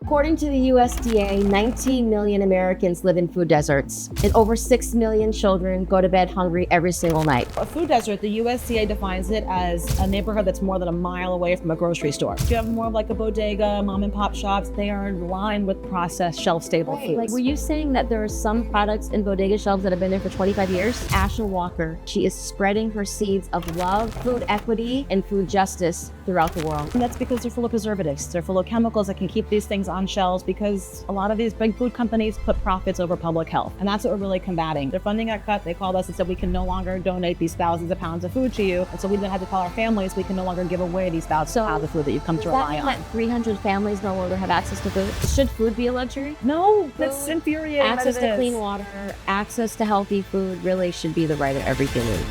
According to the USDA, 19 million Americans live in food deserts, and over 6 million children go to bed hungry every single night. A food desert, the USDA defines it as a neighborhood that's more than a mile away from a grocery store. If you have more of like a bodega, mom and pop shops, they are lined with processed, shelf-stable foods. Like, were you saying that there are some products in bodega shelves that have been there for 25 years? Asha Walker, she is spreading her seeds of love, food equity, and food justice throughout the world. And that's because they're full of preservatives. They're full of chemicals that can keep these things on shelves because a lot of these big food companies put profits over public health. And that's what we're really combating. Their funding got cut. They called us and said, we can no longer donate these thousands of pounds of food to you. And so we then had to tell our families, we can no longer give away these thousands of pounds of food that you've come to rely on. That 300 families no longer have access to food? Should food be a luxury? No, that's infuriating. Access to clean water, access to healthy food really should be the right of every human.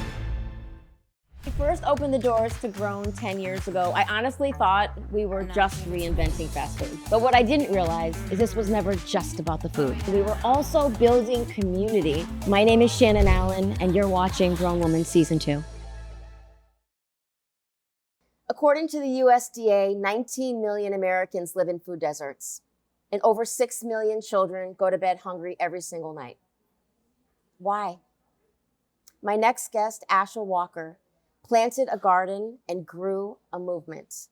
We first opened the doors to Grown 10 years ago. I honestly thought we were just reinventing fast food. But what I didn't realize is this was never just about the food. We were also building community. My name is Shannon and you're watching Grown Woman Season 2. According to the USDA, 19 million Americans live in food deserts, and over 6 million children go to bed hungry every single night. Why? My next guest, Asha Walker, planted a garden and grew a movement.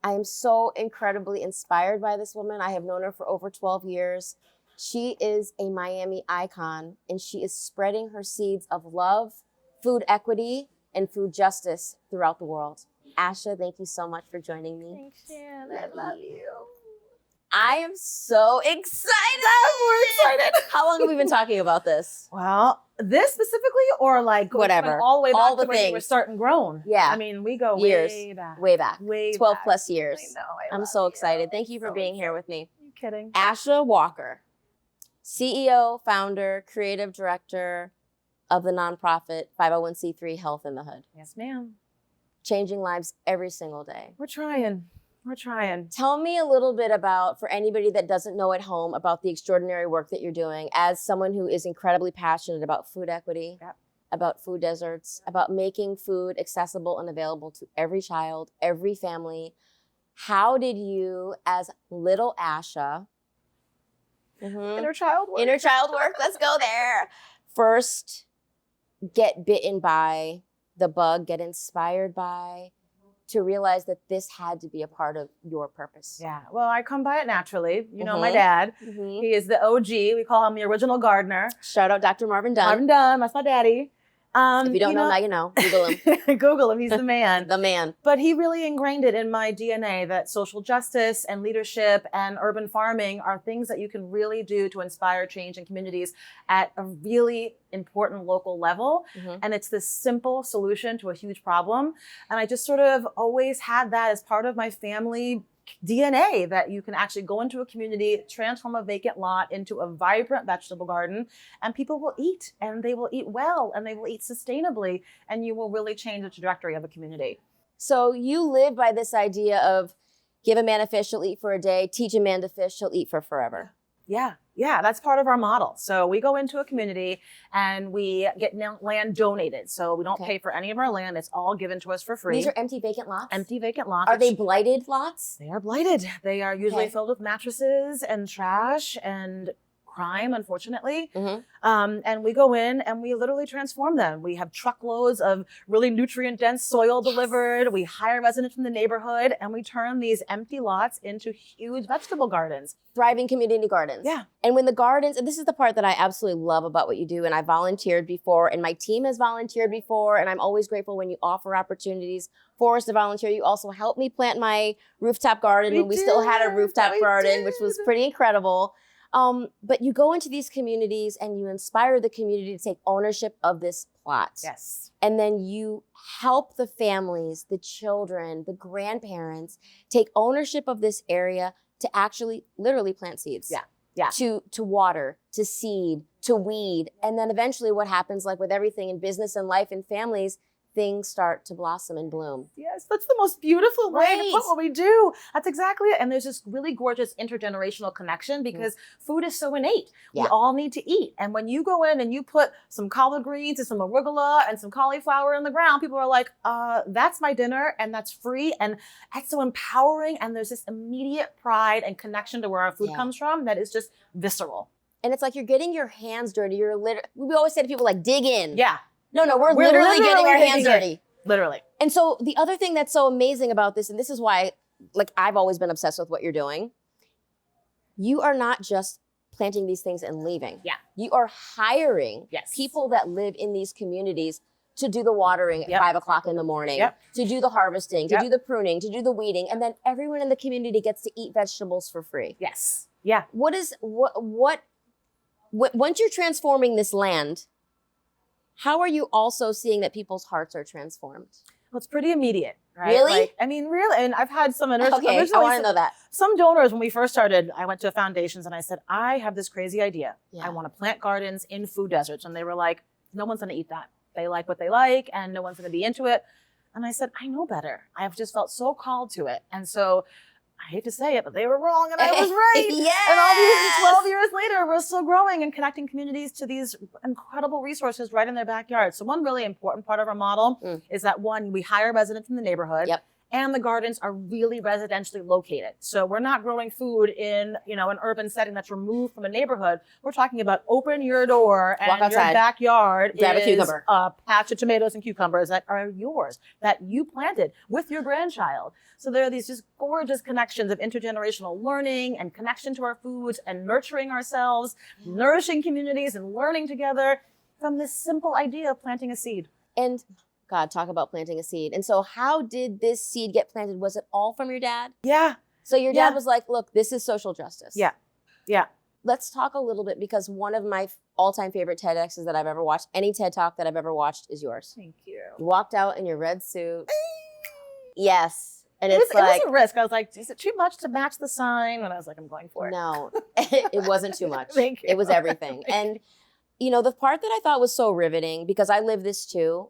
I am so incredibly inspired by this woman. I have known her for over 12 years. She is a Miami icon, and she is spreading her seeds of love, food equity, and food justice throughout the world. Asha, thank you so much for joining me. Thanks, Shan. I love you. I am so excited. We're excited. How long have we been talking about this? Well, this specifically, or like whatever, all the way back all the to when you were starting Grown? Yeah. I mean, we go years, way back. Way 12 back. plus years. I know. I'm so excited. Thank you for being here with me. Are you kidding? Asha Walker, CEO, founder, creative director of the nonprofit 501c3 Health in the Hood. Yes, ma'am. Changing lives every single day. We're trying. We're trying. Tell me a little bit about, for anybody that doesn't know at home, about the extraordinary work that you're doing as someone who is incredibly passionate about food equity, about food deserts, about making food accessible and available to every child, every family. How did you, as little Asha, Inner child work, let's go there, first get bitten by the bug, get inspired by, to realize that this had to be a part of your purpose? Yeah, well, I come by it naturally. You know, my dad, he is the OG. We call him the original gardener. Shout out Dr. Marvin Dunn. Marvin Dunn, that's my daddy. If you don't know, now you know. Google him. Google him, he's the man. The man. But he really ingrained it in my DNA that social justice and leadership and urban farming are things that you can really do to inspire change in communities at a really important local level. And it's this simple solution to a huge problem. And I just sort of always had that as part of my family DNA, that you can actually go into a community, transform a vacant lot into a vibrant vegetable garden, and people will eat, and they will eat well, and they will eat sustainably, and you will really change the trajectory of a community. So you live by this idea of give a man a fish, he'll eat for a day, teach a man to fish, he'll eat for forever. Yeah, that's part of our model. So we go into a community and we get land donated. So we don't pay for any of our land. It's all given to us for free. These are empty vacant lots? Empty vacant lots. Are they blighted lots? They are blighted. They are usually filled with mattresses and trash and crime, unfortunately. And we go in and we literally transform them. We have truckloads of really nutrient-dense soil delivered. We hire residents from the neighborhood, and we turn these empty lots into huge vegetable gardens. Thriving community gardens. Yeah. And when the gardens, and this is the part that I absolutely love about what you do, and I volunteered before, and my team has volunteered before, and I'm always grateful when you offer opportunities for us to volunteer. You also helped me plant my rooftop garden when we still had a rooftop garden, which was pretty incredible. But you go into these communities and you inspire the community to take ownership of this plot. Yes. And then you help the families, the children, the grandparents take ownership of this area to actually literally plant seeds. Yeah. To water, to seed, to weed. And then eventually what happens, like with everything in business and life and families, things start to blossom and bloom. Yes, that's the most beautiful way to Right. put what we do. That's exactly it. And there's this really gorgeous intergenerational connection because food is so innate. We Yeah. all need to eat. And when you go in and you put some collard greens and some arugula and some cauliflower in the ground, people are like, that's my dinner and that's free. And that's so empowering. And there's this immediate pride and connection to where our food comes from that is just visceral. And it's like you're getting your hands dirty. We always say to people like, dig in. Yeah. No, we're literally getting our hands dirty. Literally. And so the other thing that's so amazing about this, and this is why, like, I've always been obsessed with what you're doing. You are not just planting these things and leaving. Yeah. You are hiring Yes. people that live in these communities to do the watering at 5 o'clock in the morning, to do the harvesting, to do the pruning, to do the weeding. And then everyone in the community gets to eat vegetables for free. Yes. Yeah. Once you're transforming this land, how are you also seeing that people's hearts are transformed? Well, it's pretty immediate, right? Really? Like, I mean, really. And I've had some Okay, I want to know that. Some donors, when we first started, I went to foundations and I said, I have this crazy idea. Yeah. I want to plant gardens in food deserts. And they were like, no one's going to eat that. They like what they like and no one's going to be into it. And I said, I know better. I have just felt so called to it. And so I hate to say it, but they were wrong and I was right. Yes. And all these 12 years later, we're still growing and connecting communities to these incredible resources right in their backyard. So one really important part of our model is that one, we hire residents in the neighborhood. And the gardens are really residentially located. So we're not growing food in, an urban setting that's removed from a neighborhood. We're talking about open your door and Walk outside. your backyard Grab a is cucumber. a patch of tomatoes and cucumbers that are yours, that you planted with your grandchild. So there are these just gorgeous connections of intergenerational learning and connection to our foods and nurturing ourselves, nourishing communities and learning together from this simple idea of planting a seed. And God, talk about planting a seed. And so how did this seed get planted? Was it all from your dad? Yeah. So your dad was like, look, this is social justice. Yeah. Yeah. Let's talk a little bit, because one of my all-time favorite TEDx's that I've ever watched, any TED Talk that I've ever watched, is yours. Thank you. You walked out in your red suit. Yes. And It it's was like, a risk. I was like, is it too much to match the sign? And I was like, I'm going for it. no, it wasn't too much. Thank you. It was everything. And, the part that I thought was so riveting, because I live this too,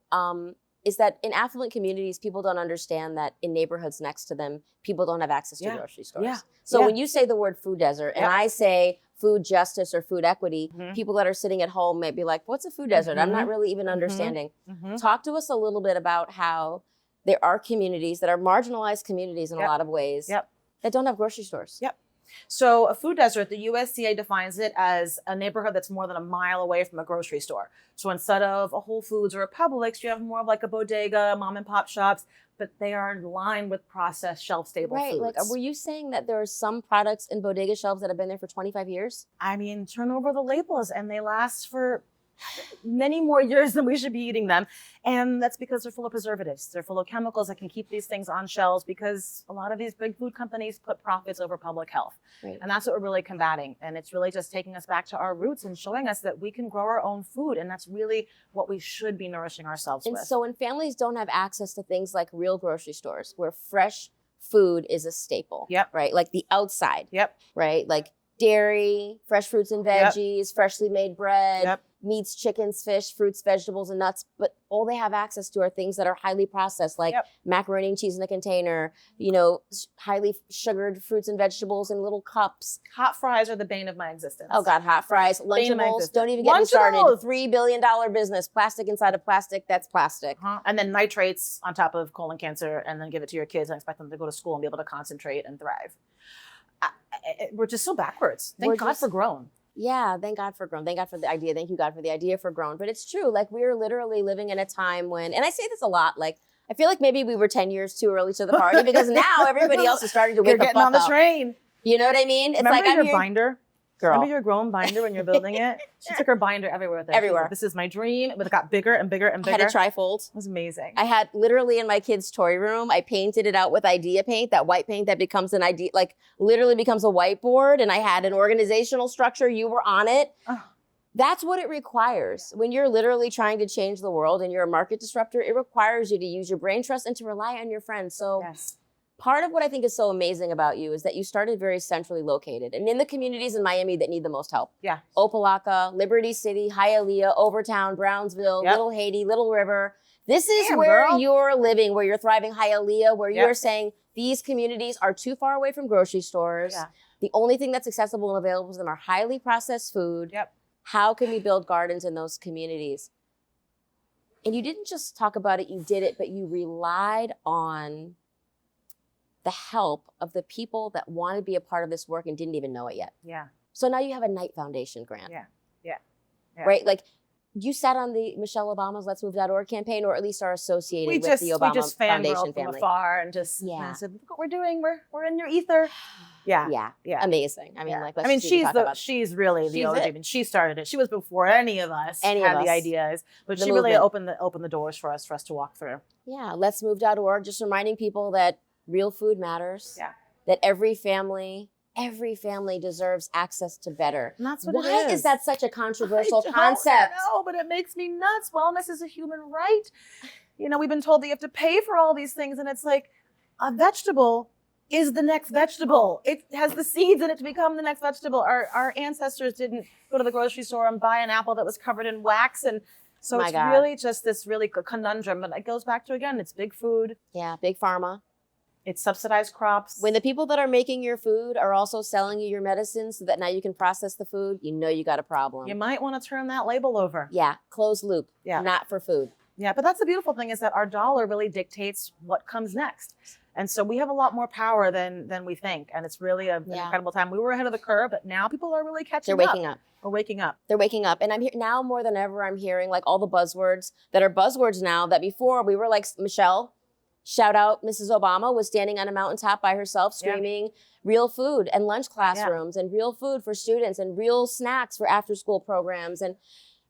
is that in affluent communities, people don't understand that in neighborhoods next to them, people don't have access to grocery stores. Yeah. So when you say the word food desert and I say food justice or food equity, people that are sitting at home might be like, what's a food desert? I'm not really even understanding. Talk to us a little bit about how there are communities that are marginalized communities in a lot of ways that don't have grocery stores. So a food desert, the USDA defines it as a neighborhood that's more than a mile away from a grocery store. So instead of a Whole Foods or a Publix, you have more of like a bodega, mom and pop shops, but they are lined with processed, shelf-stable foods. Like, were you saying that there are some products in bodega shelves that have been there for 25 years? I mean, turn over the labels and they last for many more years than we should be eating them. And that's because they're full of preservatives. They're full of chemicals that can keep these things on shelves, because a lot of these big food companies put profits over public health. Right. And that's what we're really combating. And it's really just taking us back to our roots and showing us that we can grow our own food. And that's really what we should be nourishing ourselves And with. so when families don't have access to things like real grocery stores, where fresh food is a staple, right? Like the outside, right? Like dairy, fresh fruits and veggies, freshly made bread, meats, chickens, fish, fruits, vegetables, and nuts. But all they have access to are things that are highly processed, like macaroni and cheese in a container, highly sugared fruits and vegetables in little cups. Hot fries are the bane of my existence. Oh God, hot fries, Lunchables. Don't even get me started. $3 billion business, plastic inside of plastic. That's plastic. And then nitrates on top of colon cancer, and then give it to your kids and expect them to go to school and be able to concentrate and thrive. We're just so backwards. Thank God for grown. Yeah, thank God for grown. Thank God for the idea. Thank you, God, for the idea for grown. But it's true. Like, we're literally living in a time when, and I say this a lot, like, I feel like maybe we were 10 years too early to the party, because now everybody else is starting to wake the fuck up. You're getting on the train. You know what I mean? It's Remember like your binder? Girl. Remember your grown binder when you're building it? She took her binder everywhere with her. Everywhere. This is my dream. But it got bigger and bigger and bigger. I had a trifold. It was amazing. I had literally in my kids' toy room, I painted it out with idea paint, that white paint that becomes an idea, like literally becomes a whiteboard. And I had an organizational structure. You were on it. Oh. That's what it requires. When you're literally trying to change the world and you're a market disruptor, it requires you to use your brain trust and to rely on your friends. So part of what I think is so amazing about you is that you started very centrally located and in the communities in Miami that need the most help. Opelika, Liberty City, Hialeah, Overtown, Brownsville, Little Haiti, Little River. This is Damn, where girl. you're living, where you're thriving. Hialeah, where Yep. you're saying these communities are too far away from grocery stores. Yeah. The only thing that's accessible and available to them are highly processed food. Yep. How can we build gardens in those communities? And you didn't just talk about it, you did it, but you relied on the help of the people that want to be a part of this work and didn't even know it yet. Yeah. So now you have a Knight Foundation grant. Yeah. Yeah. Yeah. Right? Like, you sat on the Michelle Obama's Let's Move.org campaign, or at least are associated with the Obama we just Foundation fangirled from family. afar and just said, look what we're doing. We're in your ether. Yeah. Yeah. Yeah. Amazing. I mean, Yeah. like, let's just even talk about she's really the She's OG. it. I mean, she started it. She was before any of us had us. the ideas, but The she really movement. opened the doors for us to walk through. Yeah, Let's Move.org, just reminding people that real food matters. Yeah. That every family deserves access to better. And that's what Why it is that such a controversial I concept? No, but it makes me nuts. Wellness is a human right. You know, we've been told that you have to pay for all these things, and it's like a vegetable is the next vegetable. It has the seeds in it to become the next vegetable. Our ancestors didn't go to the grocery store and buy an apple that was covered in wax, and so My it's God. really just this really conundrum. But it goes back to, again, it's big food, Yeah, big pharma. it's subsidized crops. When the people that are making your food are also selling you your medicine so that now you can process the food, you know you got a problem. you might want to turn that label over. Yeah, closed loop. Yeah. Not for food. Yeah, but that's the beautiful thing, is that our dollar really dictates what comes next. And so we have a lot more power than we think. And it's really an incredible time. We were ahead of the curve, but now people are really catching They're up. waking up. We're waking up. They're waking up. And I'm here now more than ever, I'm hearing like all the buzzwords that are buzzwords now that before we were like, Michelle, shout out Mrs. Obama, was standing on a mountaintop by herself screaming real food and lunch classrooms and real food for students and real snacks for after school programs and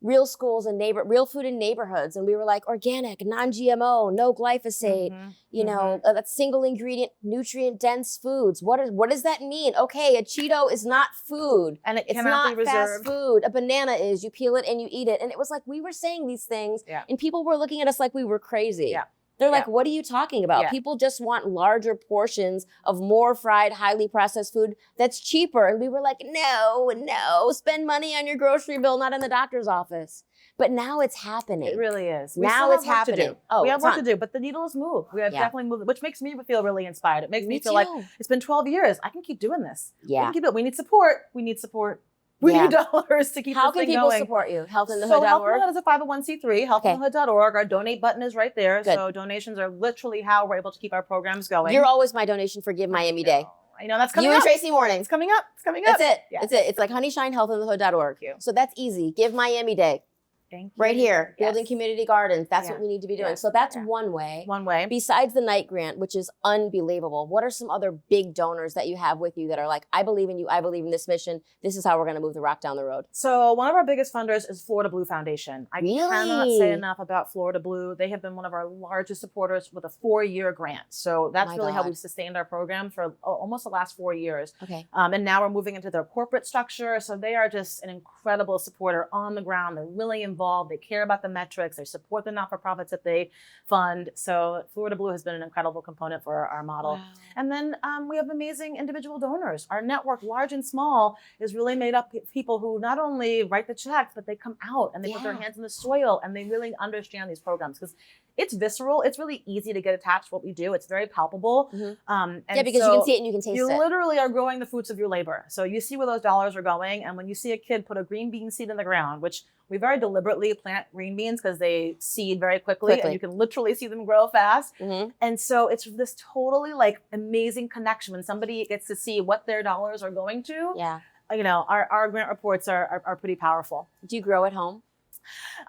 real schools and real food in neighborhoods. And we were like organic, non-GMO, no glyphosate, you know, that's single ingredient, nutrient dense foods. What does that mean? Okay, a Cheeto is not food. And it It's cannot not be fast reserved. food. A banana is. You peel it and you eat it. And it was like we were saying these things and people were looking at us like we were crazy. Yeah. They're like, what are you talking about? Yeah. People just want larger portions of more fried, highly processed food that's cheaper. And we were like, no, spend money on your grocery bill, not in the doctor's office. But now it's happening. It really is. We Now still it's have work to happening. do. Oh, we have a work ton. to do, but the needle has moved. We have definitely moved, which makes me feel really inspired. It makes me feel too. like it's been 12 years. I can keep doing this. We Yeah. can keep it. We need support. We need support. We need dollars to keep How this can thing people going. support you? So Health in the Healthinthehood.org? Hood is a 501c3, healthinthehood.org. Our donate button is right there. Good. So donations are literally how we're able to keep our programs going. You're always my donation for Give Miami Day. I know that's coming You up. and Tracy Mornings. It's coming up. It's coming up. That's it. Yeah. That's it. It's like Honeyshine, healthinthehood.org. Thank you. So that's easy. Give Miami Day. Thank you. Right here, Yes. building community gardens. That's Yeah. what we need to be doing. Yeah. So that's Yeah. one way. One way. Besides the Knight grant, which is unbelievable, what are some other big donors that you have with you that are like, I believe in you, I believe in this mission, this is how we're going to move the rock down the road? So one of our biggest funders is Florida Blue Foundation. I Really? cannot say enough about Florida Blue. They have been one of our largest supporters with a 4-year grant. So that's My really how God. we've sustained our program for almost the last 4 years. Okay. And now we're moving into their corporate structure. So they are just an incredible supporter on the ground. They're really involved. They care about the metrics. They support the not-for-profits that they fund. So Florida Blue has been an incredible component for our model. Wow. And then we have amazing individual donors. Our network, large and small, is really made up of people who not only write the checks, but they come out and they put their hands in the soil and they really understand these programs because it's visceral. It's really easy to get attached to what we do. It's very palpable. And Yeah, because you can see it and you can taste you it. literally are growing the fruits of your labor. So you see where those dollars are going. And when you see a kid put a green bean seed in the ground, which we very deliberately plant green beans because they seed very quickly and you can literally see them grow fast. And so it's this totally like amazing connection when somebody gets to see what their dollars are going to. Yeah. You know, our grant reports are pretty powerful. Do you grow at home?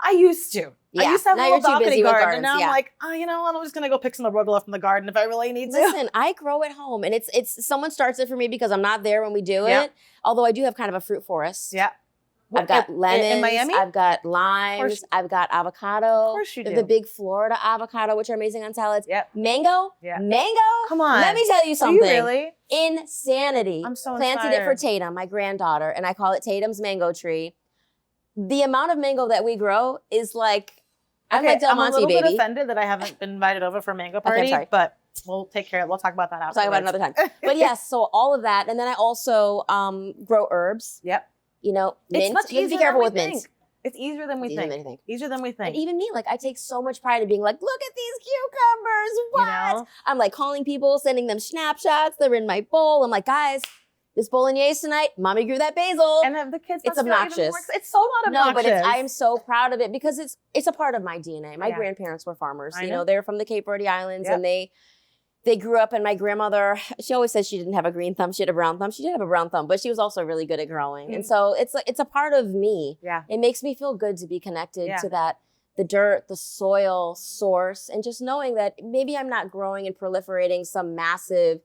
I used to. Yeah. I used to have Now a you're little too balcony busy with garden, and gardens, now I'm like, oh, you know what? I'm just gonna go pick some arugula from the garden if I really need to. Listen, I grow at home, and it's someone starts it for me because I'm not there when we do Yeah. it. Although I do have kind of a fruit forest. Yeah. I've got lemons. in Miami. I've got limes. I've got avocado. Of course you The do. big Florida avocado, which are amazing on salads. Yep. Mango. Yeah. Mango. Come on. Let me tell you Are something. you really? Insanity. I'm so Planted it for inspired. Tatum, my granddaughter, and I call it Tatum's mango tree. The amount of mango that we grow is like, I'm like Del I'm a Monte, little bit baby. offended that I haven't been invited over for a mango Okay, I'm party, sorry. but we'll take care of it. We'll talk about that We'll afterwards. talk about it another time. But yes, so all of that. And then I also grow herbs. Yep. You know, It's mint. much You have to easier be careful than with we mint. think. It's easier than we It's easier think. than you think. Easier than we And think. even me, like I take so much pride in being like, look at these cucumbers. What? You know? I'm like calling people, sending them snapshots. They're in my bowl. I'm like, guys, this bolognese tonight, mommy grew that basil. And then the kids, It's must feel even obnoxious. more it's so not obnoxious. No, but I am so proud of it because it's a part of my DNA. My Yeah. grandparents were farmers. I You know. know, they're from the Cape Verde Islands, Yep. and they grew up. And my grandmother, she always says she didn't have a green thumb; she had a brown thumb. She did have a brown thumb, but she was also really good at growing. And so it's a part of me. Yeah. It makes me feel good to be connected Yeah. to that, the dirt, the soil, source, and just knowing that maybe I'm not growing and proliferating some massive,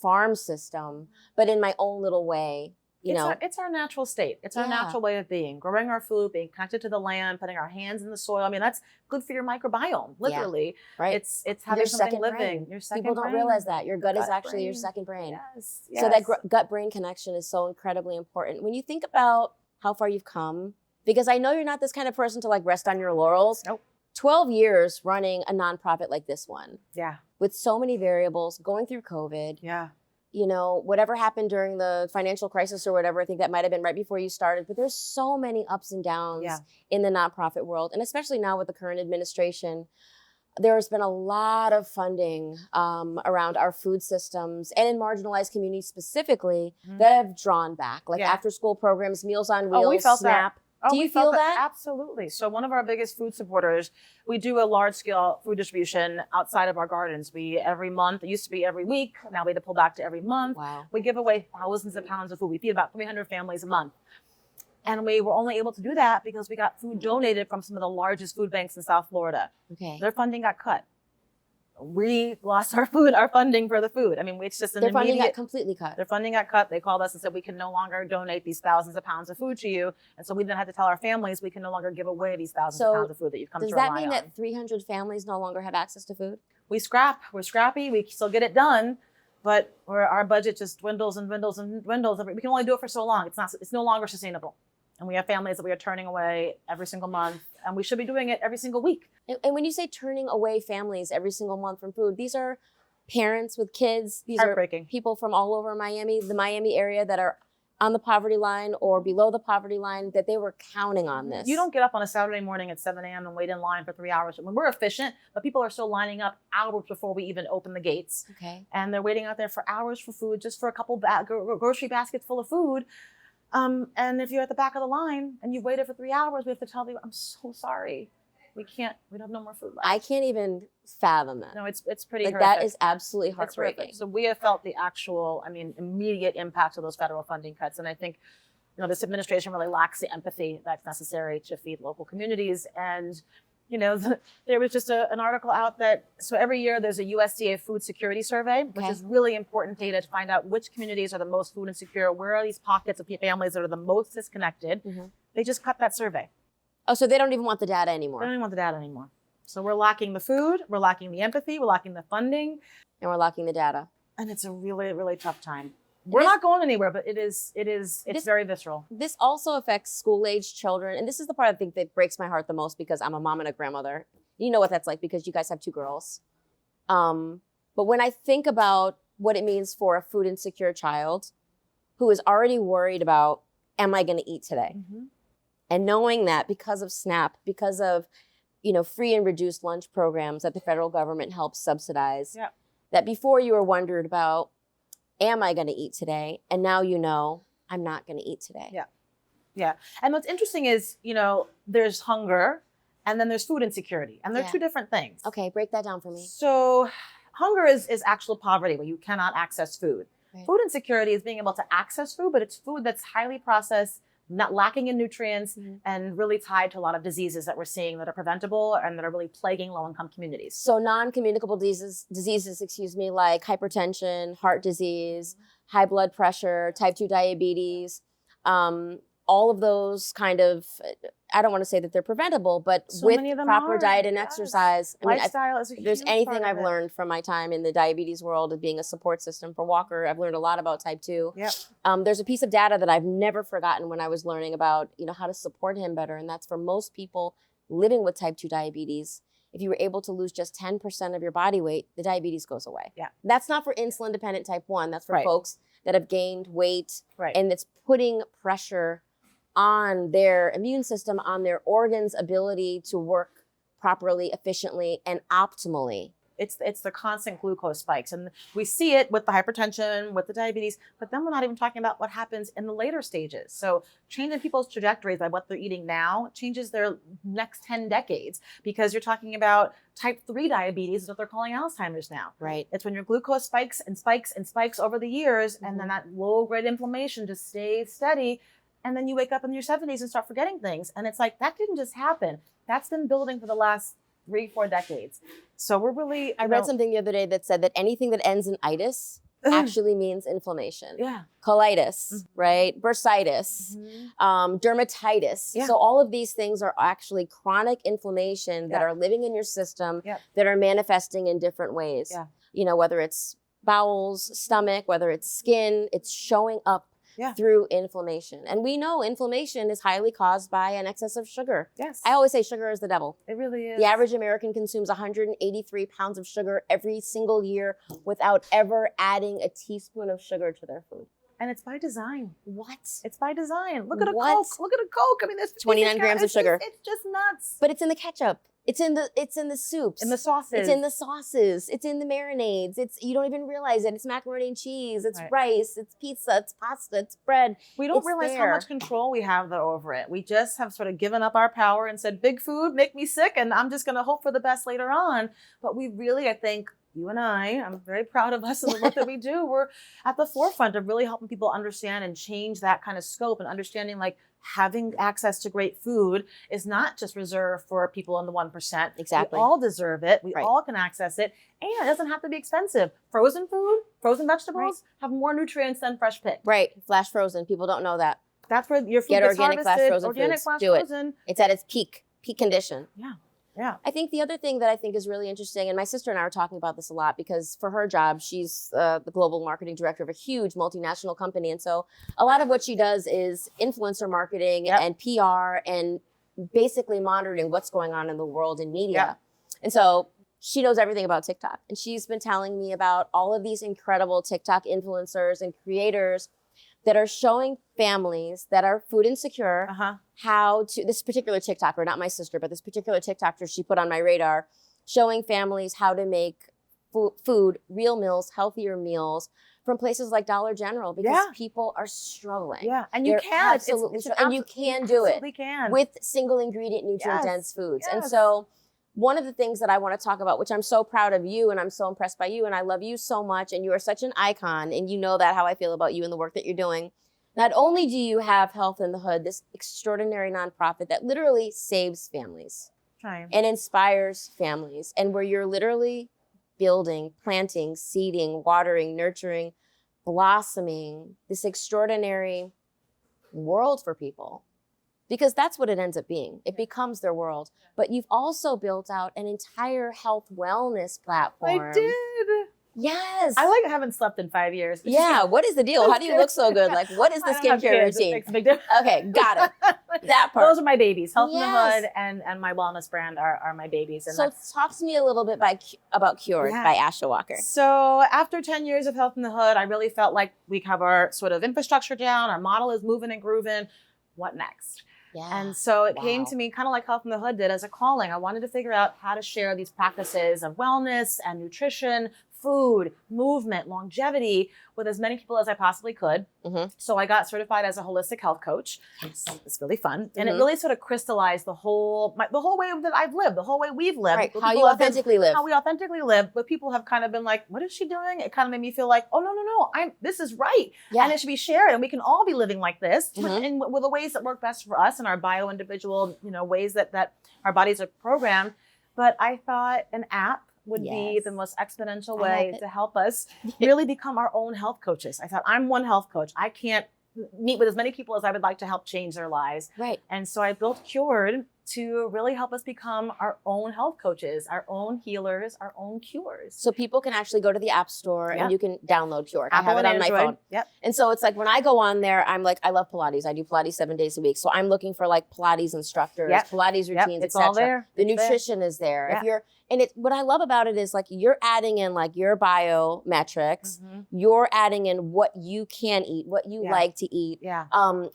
farm system, but in my own little way. It's our natural state. It's our Yeah. natural way of being, growing our food, being connected to the land, putting our hands in the soil. I mean, that's good for your microbiome, literally. Right. It's having Your something second living. brain. Your second People don't brain. realize that your gut is Gut actually your brain. second brain. Yes. So that gut-brain connection is so incredibly important. When you think about how far you've come, because I know you're not this kind of person to like rest on your laurels. Nope. 12 years running a nonprofit like this one Yeah. with so many variables, going through COVID, Yeah. whatever happened during the financial crisis or whatever, I think that might have been right before you started, but there's so many ups and downs Yeah. in the nonprofit world. And especially now with the current administration, there's been a lot of funding around our food systems and in marginalized communities specifically that have drawn back, like Yeah. after school programs, Meals on Wheels, we felt that. SNAP. Oh, Do you we felt feel that? Absolutely. So one of our biggest food supporters, we do a large scale food distribution outside of our gardens. Every month, it used to be every week. Now we had to pull back to every month. Wow. We give away thousands of pounds of food. We feed about 300 families a month. And we were only able to do that because we got food donated from some of the largest food banks in South Florida. Okay. Their funding got cut. We lost our funding for the food. I mean, it's just an Their funding immediate. got completely cut. Their funding got cut. They called us and said, we can no longer donate these thousands of pounds of food to you. And so we then had to tell our families, we can no longer give away these thousands of pounds of food that you've come to Does rely that mean on. that 300 families no longer have access to food? We scrap. We're scrappy. We still get it done. But our budget just dwindles and dwindles and dwindles. We can only do it for so long. It's no longer sustainable. And we have families that we are turning away every single month. And we should be doing it every single week. And when you say turning away families every single month from food, these are parents with kids. These are Heartbreaking. people from all over Miami, the Miami area that are on the poverty line or below the poverty line, that they were counting on this. You don't get up on a Saturday morning at 7 a.m. and wait in line for 3 hours. I mean, we're efficient, but people are still lining up hours before we even open the gates. Okay. And they're waiting out there for hours for food, just for a couple grocery baskets full of food. And if you're at the back of the line and you've waited for 3 hours, we have to tell you, I'm so sorry. We have no more food left. I can't even fathom that. No, it's pretty Like horrific. that is absolutely It's horrific. heartbreaking. So we have felt the actual, immediate impact of those federal funding cuts. And I think, this administration really lacks the empathy that's necessary to feed local communities. And, there was just an article out so every year there's a USDA food security survey, which Okay. is really important data to find out which communities are the most food insecure, where are these pockets of families that are the most disconnected. Mhm. They just cut that survey. Oh, so they don't even want the data They anymore. don't even want the data anymore. So we're lacking the food, we're lacking the empathy, we're lacking the funding, And we're locking the data. and it's a really, really tough time. We're not going anywhere, but it's very visceral. This also affects school-age children. And this is the part I think that breaks my heart the most because I'm a mom and a grandmother. You know what that's like because you guys have 2 girls. But when I think about what it means for a food insecure child who is already worried about, am I going to eat today? Mm-hmm. And knowing that because of SNAP, because of, free and reduced lunch programs that the federal government helps subsidize, Yeah. that before you were wondered about, am I going to eat today? And now I'm not going to eat today. Yeah. Yeah. And what's interesting is, there's hunger and then there's food insecurity. And they're Yeah. 2 different things. Okay, break that down for me. So hunger is actual poverty where you cannot access food. Right. Food insecurity is being able to access food, but it's food that's highly processed, not lacking in nutrients, Mhm. and really tied to a lot of diseases that we're seeing that are preventable and that are really plaguing low-income communities. So non-communicable diseases, like hypertension, heart disease, high blood pressure, type 2 diabetes, all of those kind of, I don't want to say that they're preventable, but So with many of them proper are, diet and yes. exercise. Lifestyle is a If there's huge anything part I've of it. learned from my time in the diabetes world of being a support system for Walker, I've learned a lot about type 2. Yep. There's a piece of data that I've never forgotten when I was learning about, how to support him better. And that's for most people living with type 2 diabetes. If you were able to lose just 10% of your body weight, the diabetes goes away. Yeah. That's not for insulin dependent type 1. That's for Right. folks that have gained weight Right. and it's putting pressure on their immune system, on their organs' ability to work properly, efficiently, and optimally. It's the constant glucose spikes. And we see it with the hypertension, with the diabetes, but then we're not even talking about what happens in the later stages. So changing people's trajectories by what they're eating now changes their next 10 decades, because you're talking about type 3 diabetes is what they're calling Alzheimer's now. Right. It's when your glucose spikes and spikes and spikes over the years, and then that low-grade inflammation just stays steady. And then you wake up in your 70s and start forgetting things. And it's like, that didn't just happen. That's been building for the last 3-4 decades. So we're really, I read something the other day that said that anything that ends in itis actually means inflammation. Yeah. Colitis, right? Bursitis, dermatitis. Yeah. So all of these things are actually chronic inflammation that are living in your system that are manifesting in different ways. Yeah. You know, whether it's bowels, stomach, whether it's skin, it's showing up through inflammation. And we know inflammation is highly caused by an excess of sugar. Yes. I always say sugar is the devil. It really is. The average American consumes 183 pounds of sugar every single year without ever adding a teaspoon of sugar to their food. And it's by design. What? It's by design. Look at a What? Coke. Look at a Coke. I mean, there's 29 grams of sugar. It's just nuts. But it's in the ketchup. It's in the soups. In the sauces. It's in the sauces. It's in the marinades. You don't even realize it. It's macaroni and cheese. It's rice. It's pizza. It's pasta. It's bread. We don't It's realize there. how much control we have though over it. We just have sort of given up our power and said, big food, make me sick, and I'm just going to hope for the best later on. But we really, I think, you and I'm very proud of us and the work that we do. We're at the forefront of really helping people understand and change that kind of scope, and understanding like having access to great food is not just reserved for people in the 1%. Exactly. We all deserve it. We all can access it. And it doesn't have to be expensive. Frozen food, frozen vegetables have more nutrients than fresh picked. Right. Flash frozen. People don't know that. That's where your food Get gets organic harvested. flash frozen Organic foods. flash Do it. frozen. It's at its peak condition. Yeah. Yeah. I think the other thing that I think is really interesting, and my sister and I are talking about this a lot, because for her job, she's the global marketing director of a huge multinational company. And so a lot of what she does is influencer marketing and PR, and basically monitoring what's going on in the world in media. And so she knows everything about TikTok. And she's been telling me about all of these incredible TikTok influencers and creators that are showing families that are food insecure how to, this particular TikToker, not my sister, but this particular TikToker she put on my radar, showing families how to make food, real meals, healthier meals from places like Dollar General, because people are struggling. Yeah, and you can. Absolutely, and you can do it with single ingredient, nutrient dense foods. And so one of the things that I want to talk about, which I'm so proud of you and I'm so impressed by you and I love you so much, and you are such an icon, and you know that how I feel about you and the work that you're doing. Not only do you have Health in the Hood, this extraordinary nonprofit that literally saves families and inspires families, and where you're literally building, planting, seeding, watering, nurturing, blossoming this extraordinary world for people. Because that's what it ends up being. It becomes their world. But you've also built out an entire health wellness platform. I did. Yes. I haven't slept in 5 years. Yeah. What is the deal? How do you look so good? Like, what is the skincare routine? It makes a big difference. Okay, got it. That part. Those are my babies. Health in the Hood and my wellness brand are my babies. And so talk to me a little bit about Cured by Asha Walker. So after 10 years of Health in the Hood, I really felt like we have our sort of infrastructure down. Our model is moving and grooving. What next? Yeah. And so it came to me kind of like Health in the Hood did as a calling. I wanted to figure out how to share these practices of wellness and nutrition, food, movement, longevity with as many people as I possibly could. So I got certified as a holistic health coach. It's really fun. And it really sort of crystallized the whole way that I've lived, the whole way we've lived. Right. How you authentically live. How we authentically live. But people have kind of been like, what is she doing? It kind of made me feel like, oh, no, this is right. Yeah. And it should be shared. And we can all be living like this and with the ways that work best for us and our bio-individual, ways that our bodies are programmed. But I thought an app would be the most exponential way to help us really become our own health coaches. I thought, I'm one health coach. I can't meet with as many people as I would like to help change their lives. Right. And so I built Cured to really help us become our own health coaches, our own healers, our own cures. So people can actually go to the App Store and you can download Cure. I Apple have it on and my Android. phone. Yep. And so it's like when I go on there, I'm like, I love Pilates. I do Pilates 7 days a week. So I'm looking for like Pilates instructors, Pilates routines, It's etc. all there. The It's nutrition is there. Yeah. If you're, and it, what I love about it is like you're adding in like your biometrics, Mhm. you're adding in what you can eat, what you like to eat,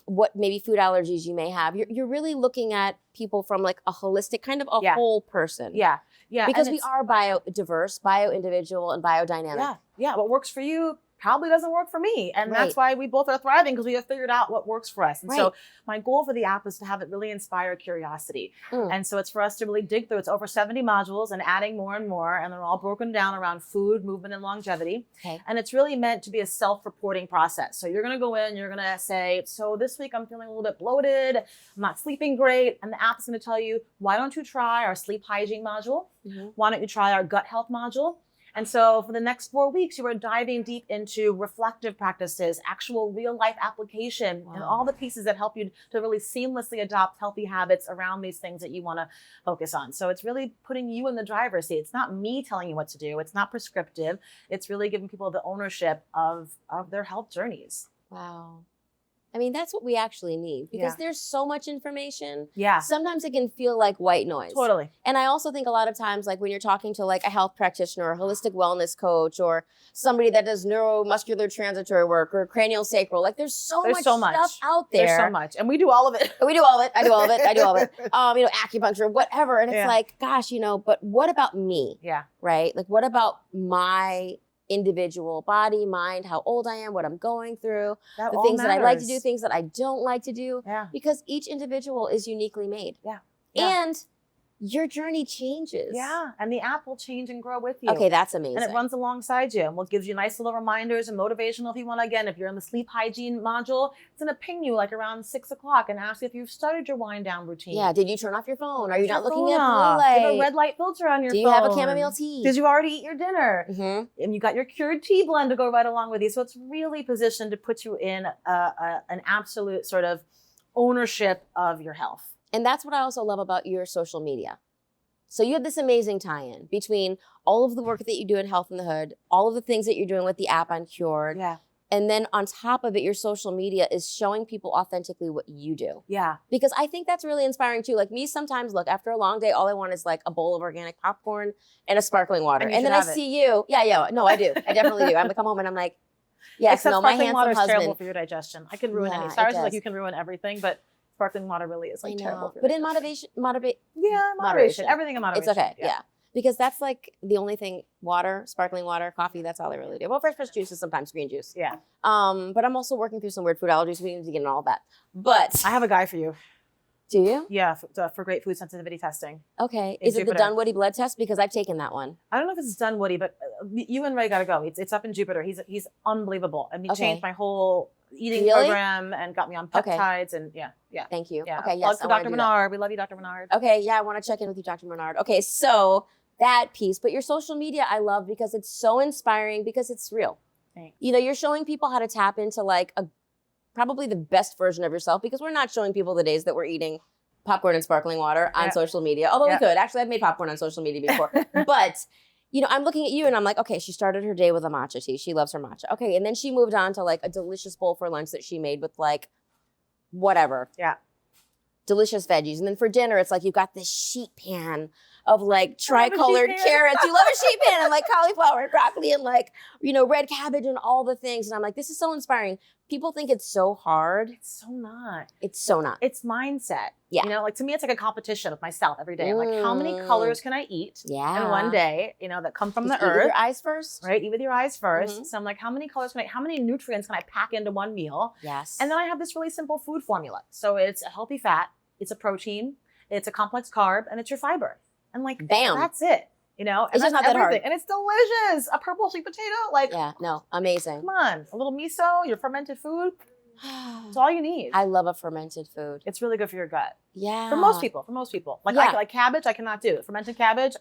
what maybe food allergies you may have. You're really looking at people from like a holistic kind of a whole person. Yeah. Because we are biodiverse, bio-individual, and biodynamic. Yeah. What works for you probably doesn't work for me. And that's why we both are thriving, because we have figured out what works for us. And so my goal for the app is to have it really inspire curiosity. And so it's for us to really dig through. It's over 70 modules and adding more and more. And they're all broken down around food, movement, and longevity. And it's really meant to be a self-reporting process. So you're going to go in, you're going to say, so this week I'm feeling a little bit bloated. I'm not sleeping great. And the app is going to tell you, why don't you try our sleep hygiene module? Why don't you try our gut health module? And so for the next 4 weeks, you are diving deep into reflective practices, actual real life application, and all the pieces that help you to really seamlessly adopt healthy habits around these things that you want to focus on. So it's really putting you in the driver's seat. It's not me telling you what to do. It's not prescriptive. It's really giving people the ownership of their health journeys. Wow. I mean, that's what we actually need, because there's so much information. Sometimes it can feel like white noise. Totally. And I also think a lot of times, like when you're talking to like a health practitioner or a holistic wellness coach or somebody that does neuromuscular transitory work or cranial sacral, like there's so much stuff out there. There's so much. And we do all of it. We do all of it. I do all of it. I do all of it. Acupuncture, whatever. And it's like, gosh, but what about me? Right? Like, what about my individual body, mind, how old I am, what I'm going through, the things that I like to do, things that I don't like to do, because each individual is uniquely made. And your journey changes. And the app will change and grow with you. Okay, that's amazing. And it runs alongside you, and will gives you nice little reminders and motivational if you want to. Again, if you're in the sleep hygiene module, it's going to ping you like around 6 o'clock and ask you if you've started your wind down routine. Did you turn off your phone? Are you not looking at blue light? light? Do you have a red light filter on your phone? Do you have a chamomile tea? Did you already eat your dinner? And you got your cured tea blend to go right along with you. So it's really positioned to put you in an absolute sort of ownership of your health. And that's what I also love about your social media. So you have this amazing tie-in between all of the work that you do in Health in the Hood, all of the things that you're doing with the app on Cured. And then on top of it, your social media is showing people authentically what you do. Because I think that's really inspiring too. Like me, sometimes, look, after a long day, all I want is like a bowl of organic popcorn and a sparkling water. And then I see you. No, I do. I definitely do. I'm gonna come home and I'm like, yes, except my sparkling water is handsome terrible husband. for your digestion. I can ruin any. Stars is like you can ruin everything, but sparkling water really is like terrible for your But in digestion. moderation. Everything in moderation. It's okay. Because that's like the only thing, water, sparkling water, coffee, that's all I really do. Well, fresh juice is sometimes green juice. But I'm also working through some weird food allergies. We need to get into all that. But I have a guy for you. Do you? Yeah, for great food sensitivity testing. Okay. Is it the Dunwoody blood test? Because I've taken that one. I don't know if it's Dunwoody, but you and Ray gotta go. It's up in Jupiter. He's unbelievable. And he changed my whole eating program and got me on peptides and Thank you. Yeah. Okay, yes. Plug for Dr. Menard. We love you, Dr. Menard. Okay, I want to check in with you, Dr. Menard. Okay, so that piece, but your social media I love because it's so inspiring, because it's real. Thanks. You're showing people how to tap into like probably the best version of yourself, because we're not showing people the days that we're eating popcorn and sparkling water on social media. Although we could. Actually, I've made popcorn on social media before. But I'm looking at you and I'm like, okay, she started her day with a matcha tea. She loves her matcha. Okay, and then she moved on to like a delicious bowl for lunch that she made with like whatever. Delicious veggies. And then for dinner, it's like you've got this sheet pan of like tricolored carrots. You love a sheet pan, and like cauliflower and broccoli and like, red cabbage and all the things. And I'm like, this is so inspiring. People think it's so hard. It's so not. It's so not. It's mindset. Like to me, it's like a competition with myself every day. I'm like, how many colors can I eat in one day, that come from the earth? Eat with your eyes first. Right? Eat with your eyes first. So I'm like, how many nutrients can I pack into one meal? Yes. And then I have this really simple food formula. So it's a healthy fat, it's a protein, it's a complex carb, and it's your fiber. And like, bam, that's it. And it's just not that hard. And it's delicious. A purple sweet potato, amazing. Come on, a little miso, your fermented food. It's all you need. I love a fermented food. It's really good for your gut. Yeah. For most people. Like Yeah. like cabbage, I cannot do. Fermented cabbage,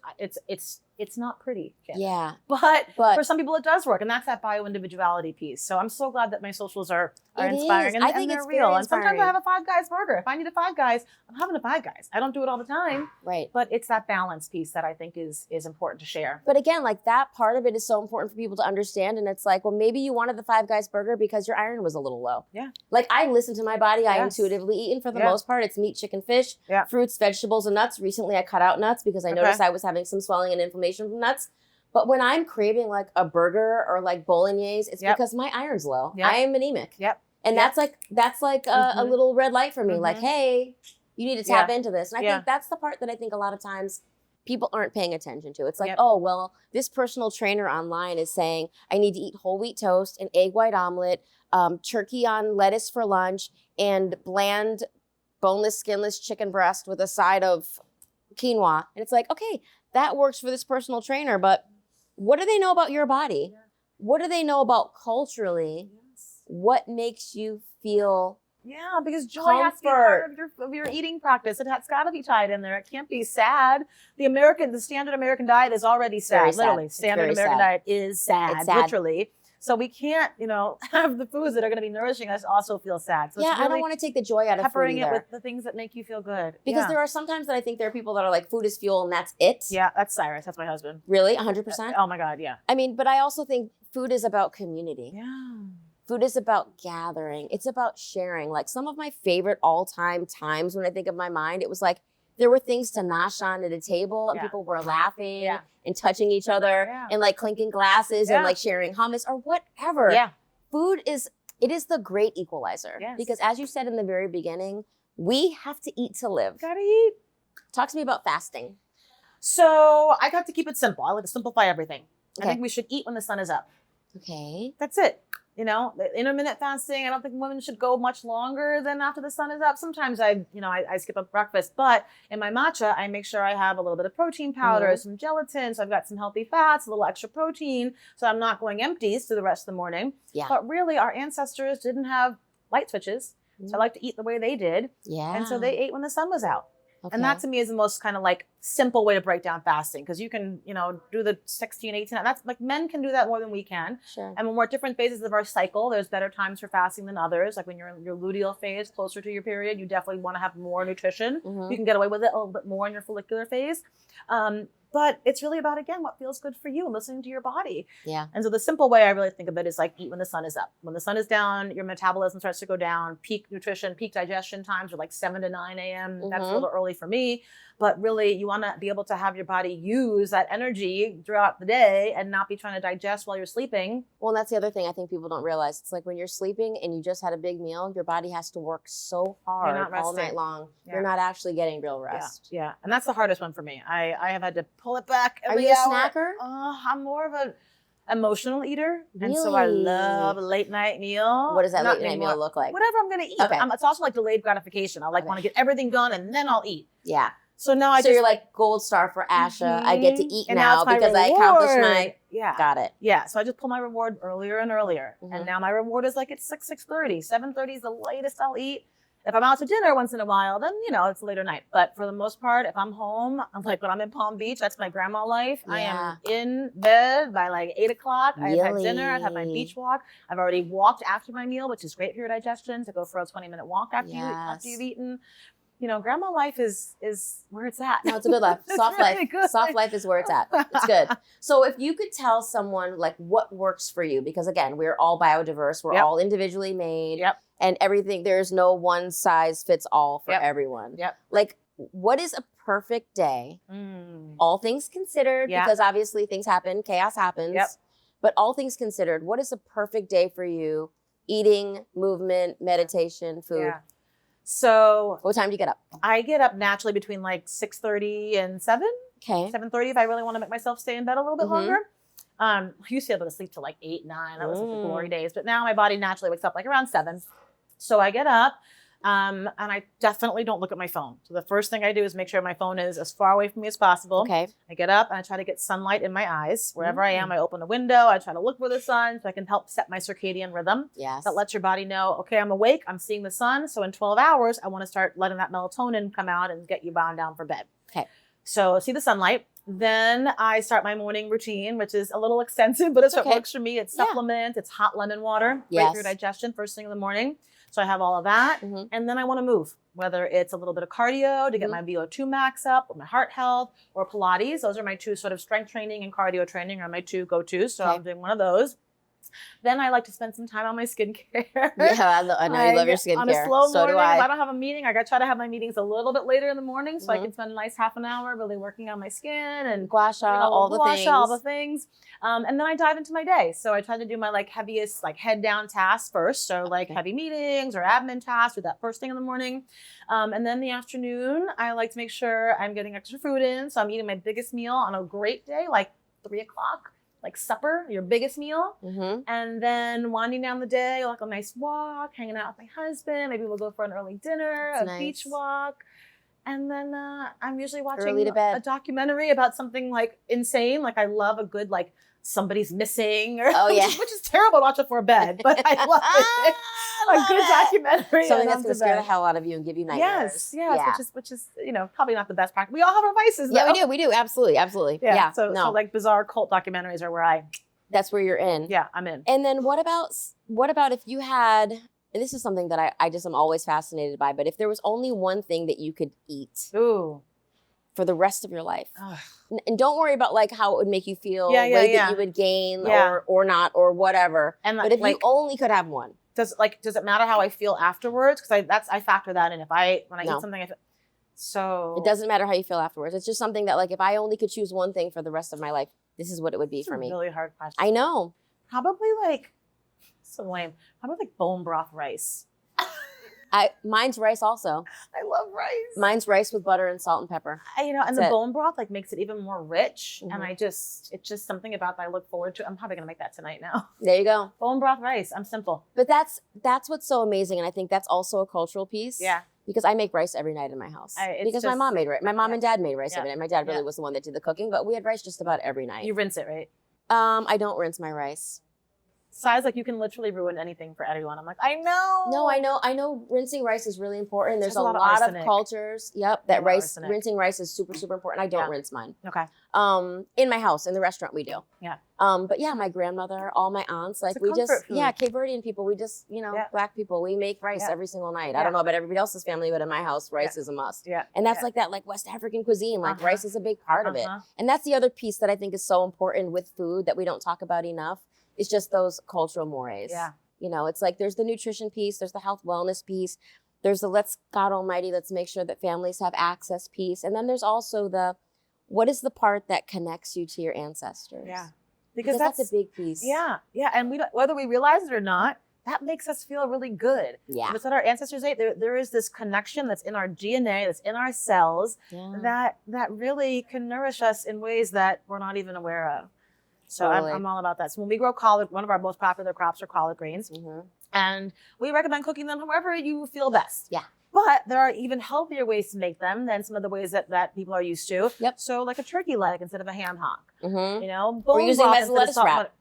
it's not pretty. Shannon. Yeah. But But for some people it does work, and that's that bio-individuality piece. So I'm so glad that my socials are It inspiring is. and, I think and they're it's real. very And sometimes I inspiring. have a Five Guys burger. If I need a Five Guys, I'm having a Five Guys. I don't do it all the time, right. but it's that balance piece that I think is important to share. But again, like that part of it is so important for people to understand. And it's like, well, maybe you wanted the Five Guys burger because your iron was a little low. Yeah. Like I listen to my body. I Yes. intuitively eat. And for the Yeah. most part, it's meat, chicken, fish, Yeah. fruits, vegetables, and nuts. Recently, I cut out nuts because I noticed I was having some swelling and inflammation from nuts. But when I'm craving like a burger or like bolognese, it's Yep. because my iron's low. Yep. I am anemic. Yep. And Yep. that's like a Mhm. little red light for me. Mhm. Like, hey, you need to tap Yeah. into this. And I Yeah. think that's the part that I think a lot of times people aren't paying attention to. It's like, Yep. oh, well, this personal trainer online is saying I need to eat whole wheat toast, an egg white omelet, turkey on lettuce for lunch, and bland, boneless, skinless chicken breast with a side of quinoa. And it's like, okay, that works for this personal trainer, but what do they know about your body? Yeah. What do they know about culturally? Yes. What makes you feel Yeah, because joy has to be part of your eating practice. It's got to be tied in there. It can't be sad. The standard American diet is already sad. very sad. Literally, It's standard very American sad. diet is sad, It's sad. literally. So we can't, have the foods that are going to be nourishing us also feel sad. So yeah, it's I really don't want to take the joy out of food peppering it either. with the things that make you feel good. Because yeah. there are sometimes that I think there are people that are like, food is fuel and that's it. Yeah, that's Cyrus. That's my husband. Really? 100%? Oh my God, yeah. I mean, but I also think food is about community. Yeah. Food is about gathering. It's about sharing. Like some of my favorite all-time times when I think of my mind, it was like there were things to nosh on at a table and Yeah. people were laughing Yeah. and touching each other Yeah. and like clinking glasses Yeah. and like sharing hummus or whatever. Yeah. Food is the great equalizer. Yes. Because as you said in the very beginning, we have to eat to live. Gotta eat. Talk to me about fasting. So I got to keep it simple. I like to simplify everything. I Okay. think we should eat when the sun is up. Okay. That's it. The intermittent fasting, I don't think women should go much longer than after the sun is up. Sometimes I skip up breakfast, but in my matcha, I make sure I have a little bit of protein powder, Mhm. some gelatin. So I've got some healthy fats, a little extra protein. So I'm not going empties through the rest of the morning. Yeah. But really our ancestors didn't have light switches. So I like to eat the way they did. Yeah. And so they ate when the sun was out. Okay. And that to me is the most kind of like simple way to break down fasting, because you can, do the 16, 18. That's like men can do that more than we can. Sure. And when we're at different phases of our cycle, there's better times for fasting than others. Like when you're in your luteal phase, closer to your period, you definitely want to have more nutrition. Mhm. You can get away with it a little bit more in your follicular phase. But it's really about, again, what feels good for you and listening to your body. Yeah. And so the simple way I really think of it is like eat when the sun is up. When the sun is down, your metabolism starts to go down. Peak nutrition, peak digestion times are like 7 to 9 a.m. That's a Mhm. little early for me. But really, you want to be able to have your body use that energy throughout the day and not be trying to digest while you're sleeping. Well, and that's the other thing I think people don't realize. It's like when you're sleeping and you just had a big meal, your body has to work so hard not all night resting. long. Yeah. You're not actually getting real rest. Yeah. And that's the hardest one for me. I have had to pull it back Are every you a hour. snacker? I'm more of an emotional eater. And so I Really? love a late night meal. What does that Not late night anymore. meal look like? Whatever I'm going to eat. Okay. It's also like delayed gratification. I Okay. want to get everything done and then I'll eat. Yeah. So now So you're like gold star for Asha. I get to eat And now it's my because I accomplished reward. my. Yeah. Got it. Yeah. So I just pull my reward earlier and earlier. Mhm. And now my reward is like it's 6:30. 7:30 is the latest I'll eat. If I'm out to dinner once in a while, then, it's a later night. But for the most part, if I'm home, I'm like when I'm in Palm Beach, that's my grandma life. I Yeah. am in bed by like 8 o'clock. I've had dinner. I've had my Really? beach walk. I've already walked after my meal, which is great for your digestion, to go for a 20-minute walk after Yes. you've eaten. Grandma life is where it's at. No, it's a good life. It's Soft really life. good. Soft life is where it's at. It's good. So if you could tell someone like what works for you, because again, we're all biodiverse, we're Yep. all individually made, Yep. and everything. There's no one size fits all for Yep. everyone. Yep. Like, what is a perfect day? Mm. All things considered, Yeah. because obviously things happen, chaos happens. Yep. But all things considered, what is a perfect day for you? Eating, movement, meditation, food. Yeah. So What time do you get up? I get up naturally between like 6:30 and 7. Okay. 7:30 if I really want to make myself stay in bed a little bit Mhm. longer. I used to be able to sleep till like 8, 9. That was like the Mm. glory days. But now my body naturally wakes up like around 7. So I get up. And I definitely don't look at my phone. So the first thing I do is make sure my phone is as far away from me as possible. Okay. I get up and I try to get sunlight in my eyes. Wherever I am, I open a window. I try to look for the sun so I can help set my circadian rhythm. Yes. That lets your body know, okay, I'm awake, I'm seeing the sun. So in 12 hours, I want to start letting that melatonin come out and get you bound down for bed. Okay. So see the sunlight. Then I start my morning routine, which is a little extensive, but it's what works for me. It's supplement, it's hot lemon water, great for your digestion first thing in the morning. So I have all of that. And then I want to move, whether it's a little bit of cardio to get my VO2 max up, or my heart health, or Pilates. Those are my two sort of strength training and cardio training are my two go-tos. So I'm doing one of those. Then I like to spend some time on my skincare. Yeah, I know you love your skincare. On a slow so morning, do I. if I don't have a meeting, I try to have my meetings a little bit later in the morning so I can spend a nice half an hour really working on my skin and gua sha, all the things. And then I dive into my day. So I try to do my heaviest head down tasks first. So heavy meetings or admin tasks or that first thing in the morning. And then in the afternoon, I like to make sure I'm getting extra food in. So I'm eating my biggest meal on a great day, like 3 o'clock. Like supper, your biggest meal. And then winding down the day, like a nice walk, hanging out with my husband. Maybe we'll go for an early dinner, a beach walk. And then I'm usually watching a documentary about something insane. I love a good somebody's missing, or which is terrible to watch before bed, but I love it. A good documentary. Something that's going to scare the hell out of you and give you nightmares. Yes, which is probably not the best practice. We all have our vices, though. Yeah, we do. Absolutely. Yeah. So bizarre cult documentaries are where that's where you're in. Yeah, I'm in. And then what about if you had, and this is something that I just am always fascinated by, but if there was only one thing that you could eat for the rest of your life, and don't worry about how it would make you feel, weight that you would gain or not or whatever. But if you only could have one. Does it matter how I feel afterwards? Because I factor that in. When I eat something, so it doesn't matter how you feel afterwards. It's just something that if I only could choose one thing for the rest of my life, this is what it would be for me. Really hard question. I know. Probably so lame. Probably bone broth rice. Mine's rice also. I love rice. Mine's rice with butter and salt and pepper. And the bone broth makes it even more rich. And it's just something about that I look forward to. I'm probably gonna make that tonight now. There you go. Bone broth rice. I'm simple. But that's what's so amazing, and I think that's also a cultural piece. Yeah. Because I make rice every night in my house. Because my mom made rice. My mom and dad made rice every night. My dad really was the one that did the cooking, but we had rice just about every night. You rinse it, right? I don't rinse my rice. Size, you can literally ruin anything for everyone. I'm I know. No, I know rinsing rice is really important. There's a lot of cultures. Yep. That rinsing rice is super, super important. I don't rinse mine. Okay. In my house, in the restaurant we do. Yeah. But yeah, my grandmother, all my aunts, we just, Cape Verdean people, we just, Black people, we make rice every single night. I don't know about everybody else's family, but in my house, rice is a must. Yeah. And that's that West African cuisine, rice is a big part of it. And that's the other piece that I think is so important with food that we don't talk about enough. It's just those cultural mores. Yeah. It's there's the nutrition piece, there's the health wellness piece, there's the let's make sure that families have access piece. And then there's also what is the part that connects you to your ancestors? Yeah. Because that's a big piece. Yeah. Yeah. And whether we realize it or not, that makes us feel really good. Yeah. That's what our ancestors ate. There is this connection that's in our DNA, that's in our cells, that really can nourish us in ways that we're not even aware of. So totally. I'm all about that. So when we grow collard, one of our most popular crops are collard greens. And we recommend cooking them however you feel best. Yeah. But there are even healthier ways to make them than some of the ways that people are used to. Yep. So a turkey leg instead of a ham hock. Or using them as a lettuce wrap.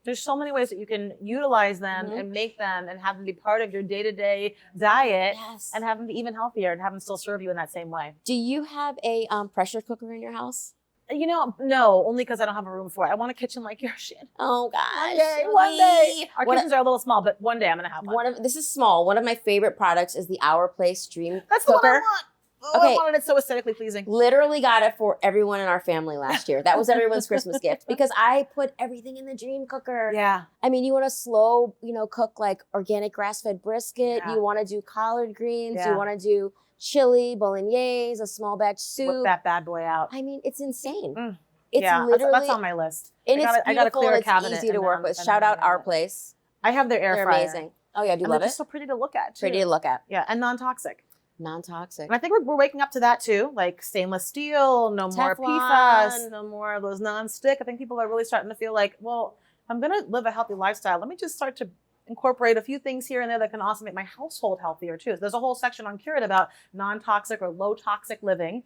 There's so many ways that you can utilize them and make them and have them be part of your day-to-day diet and have them be even healthier and have them still serve you in that same way. Do you have a pressure cooker in your house? No, only because I don't have a room for it. I want a kitchen like yours, Shannon. Oh, gosh. One day. Our kitchens are a little small, but one day I'm going to have one. This is small. One of my favorite products is the Our Place Dream That's Cooker. That's the one I want. Oh, I wanted it so aesthetically pleasing. Literally got it for everyone in our family last year. That was everyone's Christmas gift because I put everything in the Dream Cooker. Yeah. I mean, you want to slow, cook organic grass-fed brisket. Yeah. You want to do collard greens. Yeah. You want to do chili, bolognese, a small batch soup. Whip that bad boy out. I mean, it's insane. It's literally that's on my list. And I got a clear cabinet. It's easy to work with. Shout out Our Place. I have their air fryer. They're amazing. Oh yeah, do you love it? They're just so pretty to look at. Too. Pretty to look at. Yeah, and non-toxic. Non-toxic. And I think we're waking up to that too, stainless steel, no more PFAS, no more of those non-stick. I think people are really starting to feel well, I'm going to live a healthy lifestyle. Let me just start to incorporate a few things here and there that can also make my household healthier too. So there's a whole section on Cured about non-toxic or low toxic living,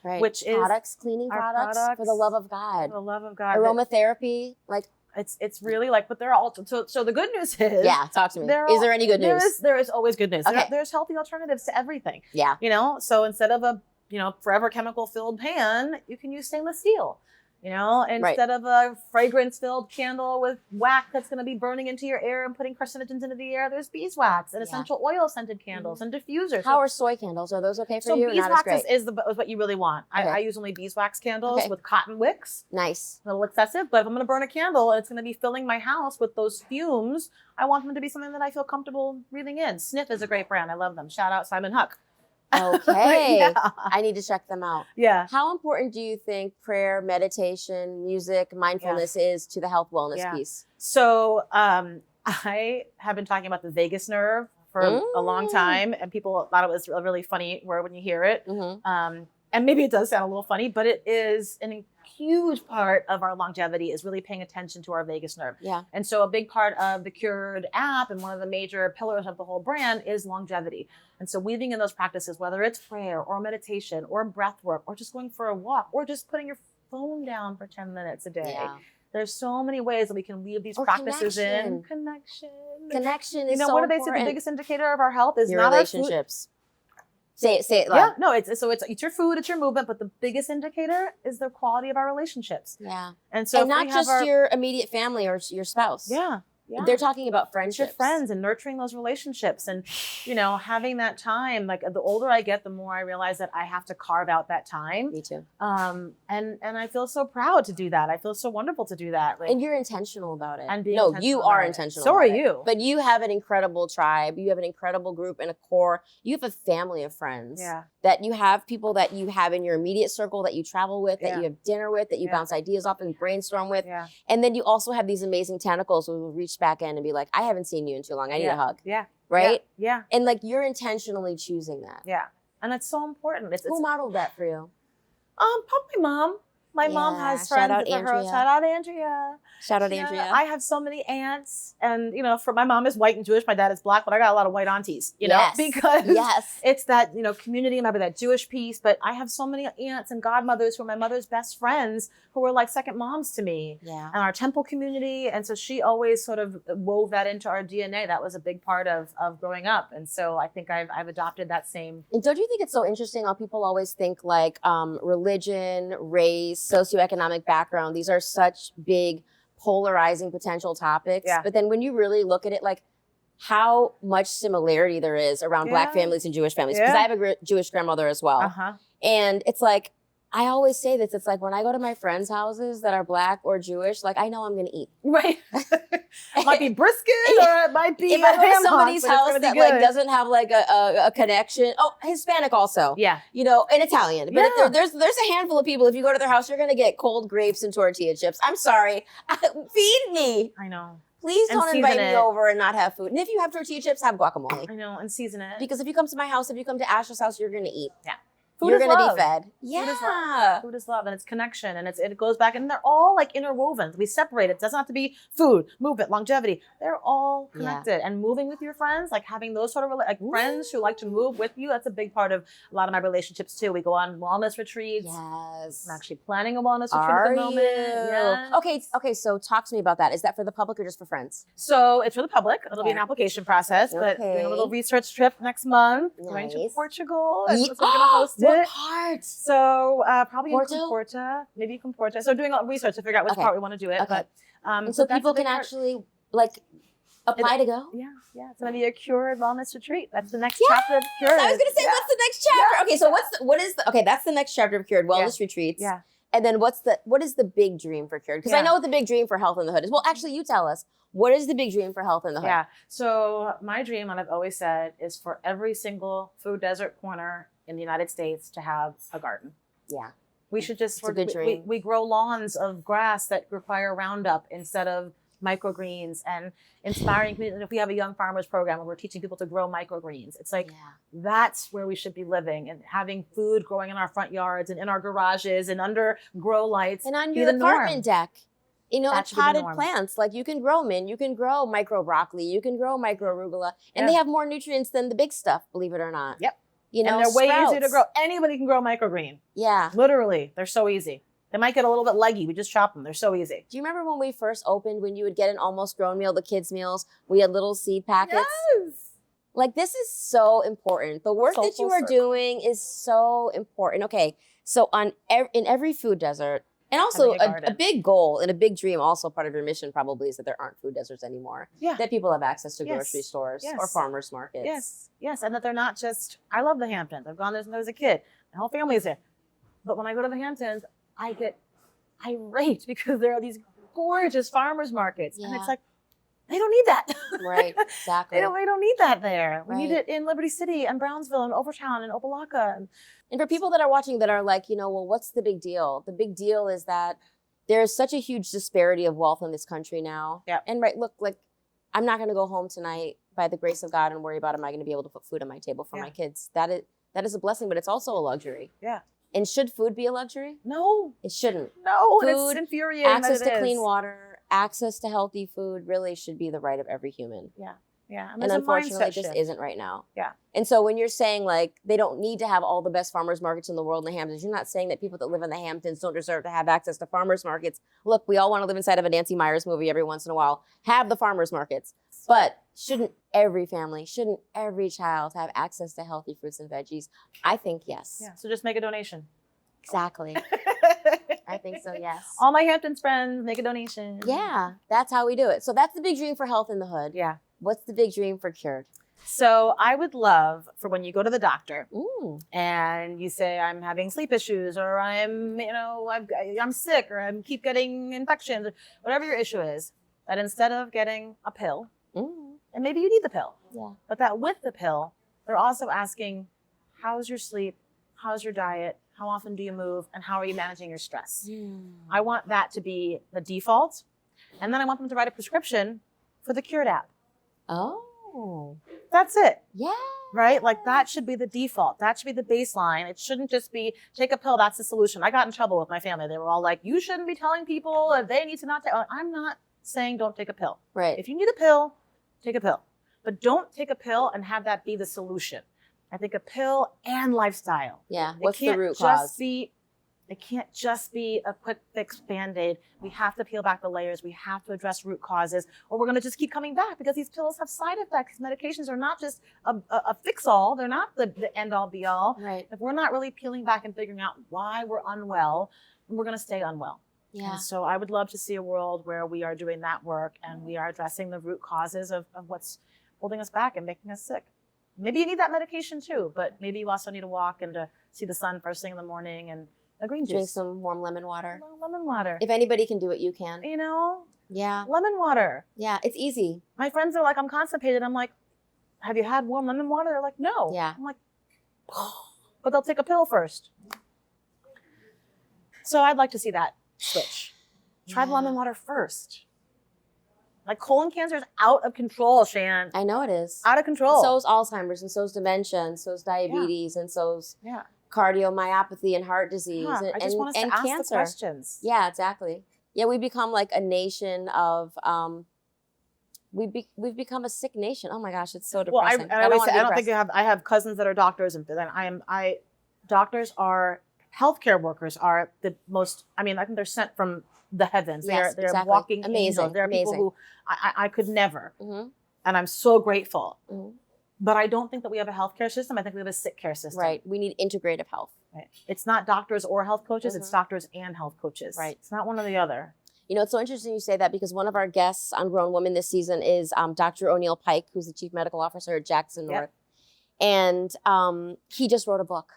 Right. which is products, cleaning our products, for the love of God. For the love of God. Aromatherapy, like it's really like, but they're all so the good news is, yeah, talk to me. Is there any good news? There is always good news. Okay. There's healthy alternatives to everything. Yeah. You know, so instead of a forever chemical filled pan, you can use stainless steel. You know, instead of a fragrance filled candle with wax that's going to be burning into your air and putting carcinogens into the air, there's beeswax and essential oil scented candles and diffusers. How are soy candles? Are those okay for you? So beeswax is what you really want. Okay. I use only beeswax candles with cotton wicks. Nice. A little excessive, but if I'm going to burn a candle and it's going to be filling my house with those fumes, I want them to be something that I feel comfortable breathing in. Sniff is a great brand. I love them. Shout out Simon Huck. Okay. Yeah. I need to check them out. Yeah. How important do you think prayer, meditation, music, mindfulness is to the health wellness piece? So I have been talking about the vagus nerve for a long time, and people thought it was a really funny word when you hear it. And maybe it does sound a little funny, but it is a huge part of our longevity is really paying attention to our vagus nerve. Yeah. And so a big part of the Cured app and one of the major pillars of the whole brand is longevity. And so weaving in those practices, whether it's prayer or meditation or breath work or just going for a walk or just putting your phone down for 10 minutes a day. Yeah. There's so many ways that we can weave these practices in. Connection is so what do they important. say? The biggest indicator of our health is your not relationships. Say it loud. Yeah, no, it's your food, it's your movement, but the biggest indicator is the quality of our relationships. Yeah. And so not just your immediate family or your spouse. Yeah. Yeah. They're talking about friendships. Your friends and nurturing those relationships and, having that time. Like the older I get, the more I realize that I have to carve out that time. Me too. And I feel so proud to do that. I feel so wonderful to do that. And you're intentional about it. And being you are intentional. So are you. But you have an incredible tribe. You have an incredible group and a core. You have a family of friends. Yeah. That you have people that you have in your immediate circle that you travel with, that you have dinner with, that you bounce ideas off and brainstorm with. Yeah. And then you also have these amazing tentacles who will reach back in and be like, I haven't seen you in too long. I need a hug. Yeah. Right? Yeah. And like you're intentionally choosing that. Yeah. And that's so important. Who modeled that for you? Probably mom. My mom has friends. Shout out Andrea. Shout out Andrea. Shout out Andrea. I have so many aunts, and for my mom is white and Jewish, my dad is black, but I got a lot of white aunties. Because it's that community, maybe that Jewish piece. But I have so many aunts and godmothers who are my mother's best friends, who were like second moms to me. Yeah. And our temple community, and so she always sort of wove that into our DNA. That was a big part of growing up, and so I think I've adopted that same. And don't you think it's so interesting how people always think like religion, race, socioeconomic background, these are such big polarizing potential topics. Yeah. But then when you really look at it, like how much similarity there is around Black families and Jewish families. Because I have a Jewish grandmother as well. And it's like, I always say this, it's like when I go to my friends' houses that are Black or Jewish, like I know I'm going to eat. Right. It might be brisket or it might be if I go to somebody's house that like doesn't have like a connection. Oh, Hispanic also. Yeah. And Italian. But if there's a handful of people, if you go to their house, you're going to get cold grapes and tortilla chips. I'm sorry. Feed me. I know. Please don't invite me over and not have food. And if you have tortilla chips, have guacamole. I know, and season it. Because if you come to my house, if you come to Asha's house, you're going to eat. Yeah. You're going to be fed. Food is love, and it's connection, and it goes back, and they're all like interwoven. We separate it. It doesn't have to be food, movement, longevity. They're all connected. And moving with your friends, like having those sort of friends who like to move with you, that's a big part of a lot of my relationships too. We go on wellness retreats. Yes. I'm actually planning a wellness retreat at the moment. Yes. Okay. So talk to me about that. Is that for the public or just for friends? So it's for the public. It'll be an application process, but doing a little research trip next month. Going to Portugal. We're going to host it. What part? So probably in Comporta, maybe Comporta. So doing a lot of research to figure out which part we want to do it. Okay. But and so people can actually apply to go. Yeah. It's going to be a Cured wellness retreat. That's the next chapter of Cured. I was going to say, what's the next chapter? Okay, so that's the next chapter of Cured, wellness retreats. Yeah. And then what is the big dream for Cured? Because I know what the big dream for Health in the Hood is. Well, actually, you tell us. What is the big dream for Health in the Hood? Yeah. So my dream, and I've always said, is for every single food desert corner in the United States to have a garden. Yeah. We should just, it's a good dream. We grow lawns of grass that require Roundup instead of microgreens, and inspiring community. If we have a young farmers program where we're teaching people to grow microgreens, it's like, that's where we should be living, and having food growing in our front yards and in our garages and under grow lights. And on your apartment deck. You know, That and should be the potted norm. plants, like you can grow mint, you can grow micro broccoli, you can grow micro arugula, and Yeah. they have more nutrients than the big stuff, believe it or not. Yep. You know, And they're way easier to sprouts. grow. Anybody can grow microgreen. Yeah. Literally, they're so easy. They might get a little bit leggy. We just chop them. They're so easy. Do you remember when we first opened, when you would get an almost grown meal, the kids' meals, we had little seed packets? Yes. Like, this is so important. The work So that you full are circle. doing is so important. Okay, so in every food desert, and also Having a a garden. big goal and a big dream, also part of your mission probably, is that there aren't food deserts anymore. Yeah. That people have access to Yes. grocery stores or Yes. farmers markets. Yes. Yes. And that they're not just, I love the Hamptons. I've gone there since I was a kid. My whole family's there. But when I go to the Hamptons, I get irate because there are these gorgeous farmers markets. And Yeah. it's like, they don't need that. Right, exactly. We don't need that there. We need Right. it in Liberty City and Brownsville and Overtown and Opelika. And for people that are watching that are like, you know, well, what's the big deal? The big deal is that there is such a huge disparity of wealth in this country now. Yep. And right, look, like, I'm not going to go home tonight by the grace of God and worry about, am I going to be able to put food on my table for Yeah. my kids? That is a blessing, but it's also a luxury. Yeah. And should food be a luxury? No, It shouldn't. no. And Food, it's infuriating. Access that it to clean is. water, access to healthy food really should be the right of every human. Yeah. And there's a unfortunately, mindset it just shift. isn't right now. Yeah. And so when you're saying like they don't need to have all the best farmers markets in the world in the Hamptons, you're not saying that people that live in the Hamptons don't deserve to have access to farmers markets. Look, we all want to live inside of a Nancy Meyers movie every once in a while. Have the farmers markets. But shouldn't every family, shouldn't every child have access to healthy fruits and veggies? I think yes. Yeah. So just make a donation. Exactly. I think so, yes. All my Hamptons friends, make a donation. Yeah, that's how we do it. So that's the big dream for Health in the Hood. Yeah. What's the big dream for Cured? So I would love for when you go to the doctor Ooh. and you say, I'm having sleep issues, or I'm sick, or I keep getting infections, or whatever your issue is, that instead of getting a pill, and maybe you need the pill, Yeah. but that with the pill, they're also asking, how's your sleep? How's your diet? How often do you move? And how are you managing your stress? I want that to be the default. And then I want them to write a prescription for the Cured app. Oh. That's it. Yeah. Right? Like that should be the default. That should be the baseline. It shouldn't just be take a pill. That's the solution. I got in trouble with my family. They were all like, you shouldn't be telling people that they need to not take. I'm not saying don't take a pill. Right. If you need a pill, take a pill. But don't take a pill and have that be the solution. I think a pill and lifestyle. Yeah. It What's the can't root just cause? It can't just be a quick fix Band-Aid. We have to peel back the layers. We have to address root causes, or we're going to just keep coming back because these pills have side effects. Medications are not just a fix-all. They're not the end-all, be-all. Right. If we're not really peeling back and figuring out why we're unwell, we're going to stay unwell. Yeah. And so I would love to see a world where we are doing that work and we are addressing the root causes of what's holding us back and making us sick. Maybe you need that medication too, but maybe you also need to walk and to see the sun first thing in the morning and a green Drink juice. some warm lemon water. Lemon water. If anybody can do it, you can. You know, Yeah. lemon water. Yeah. It's easy. My friends are like, I'm constipated. I'm like, have you had warm lemon water? They're like, no. Yeah. I'm like, but they'll take a pill first. So I'd like to see that switch. Try the Yeah. lemon water first. Like colon cancer is out of control, Shan. I know it is. Out of control. So's Alzheimer's, and so's dementia, and so's diabetes, and so's yeah. cardiomyopathy and heart disease, Huh, and, I just want us and to ask cancer. the questions. Yeah, exactly. Yeah, we become like a nation of we've become a sick nation. Oh my gosh, it's so Well, depressing. I always wanna say, be I don't think depressed. I have cousins that are doctors, and doctors are healthcare workers are the most. I mean, I think they're sent from the heavens. Yes, they're exactly. walking Amazing, angels. There are people amazing. who I could never, Mhm, and I'm so grateful. mhm. But I don't think that we have a healthcare system. I think we have a sick care system. Right. We need integrative health. Right. It's not doctors or health coaches. It's Mhm. doctors and health coaches. Right. It's not one or the other. You know, it's so interesting you say that because one of our guests on Grown Woman this season is Dr. O'Neill Pike, who's the Chief Medical Officer at Jackson Yep. North. And he just wrote a book.